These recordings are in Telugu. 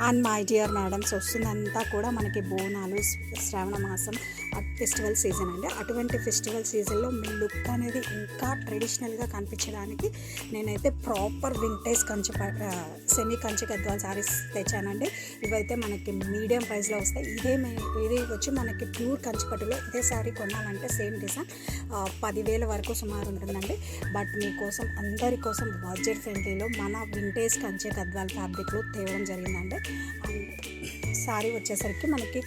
అండ్ మై డియర్ మేడమ్స్, వస్తుందంతా కూడా మనకి బోనాలు, శ్రావణ మాసం, ఫెస్టివల్ సీజన్ అండి. అటువంటి ఫెస్టివల్ సీజన్లో మీ లుక్ అనేది ఇంకా ట్రెడిషనల్గా కనిపించడానికి నేనైతే proper vintage semi Kanchi Gadwal saris తెచ్చానండి. ఇవైతే మనకి మీడియం ప్రైస్లో వస్తాయి. ఇది వచ్చి మనకి ప్యూర్ కంచిపట్టులో ఇదే శారీ కొనాలంటే సేమ్ డిజైన్ 10,000 వరకు సుమారు ఉంటుందండి. బట్ మీకోసం, అందరి కోసం బడ్జెట్ ఫ్రెండ్లీలో మన వింటేజ్ కంచి గద్వాల్ ఫ్యాబ్రిక్లో తేవడం జరిగిందండి. శారీ వచ్చేసరికి మనకి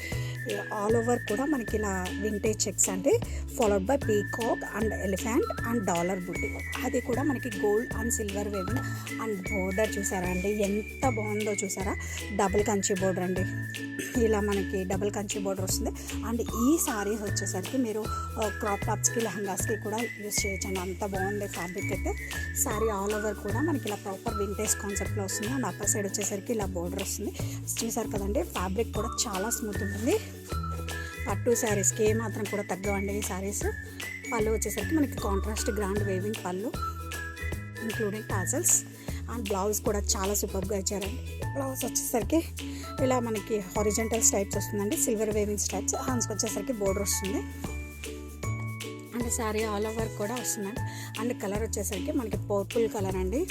ఆల్ ఓవర్ కూడా మనకి ఇలా వింటేజ్ చెక్స్ అంటే followed by peacock and elephant and dollar బుట్టి. అది కూడా మనకి gold and silver weaving and border చూసారా అండి, ఎంత బాగుందో చూసారా. డబుల్ కంచి బోర్డర్ అండి, ఇలా మనకి డబుల్ కంచి బోర్డర్ వస్తుంది. అండ్ ఈ సారీస్ వచ్చేసరికి మీరు క్రాప్ టాప్స్కి, లెహంగాస్కి కూడా యూస్ చేయొచ్చండి. అంత బాగుంది ఫ్యాబ్రిక్ అయితే. సారీ ఆల్ ఓవర్ కూడా మనకి ఇలా ప్రాపర్ వింటేజ్ కాన్సెప్ట్లో వస్తుంది. అండ్ అప్పర్ సైడ్ వచ్చేసరికి ఇలా బోర్డర్ వస్తుంది. చూసారు కదండి, ఫ్యాబ్రిక్ కూడా చాలా స్మూత్ ఉంటుంది. పట్టు శారీస్కి ఏమాత్రం కూడా తగ్గవండి ఈ శారీస్. పళ్ళు వచ్చేసరికి మనకి కాంట్రాస్ట్ గ్రాండ్ వేవింగ్ పళ్ళు ఇంక్లూడింగ్ టాజల్స్. అండ్ బ్లౌజ్ కూడా చాలా సూపర్గా ఇచ్చారండి. బ్లౌజ్ వచ్చేసరికి ఇలా మనకి హారిజంటల్ స్టైప్స్ వస్తుందండి, సిల్వర్ వేవింగ్ స్టైప్స్. హ్యాండ్స్కి వచ్చేసరికి బోర్డర్ వస్తుంది. అండ్ శారీ ఆల్ ఓవర్ కూడా వస్తుందండి. అండ్ కలర్ వచ్చేసరికి మనకి పర్పుల్ కలర్ అండి.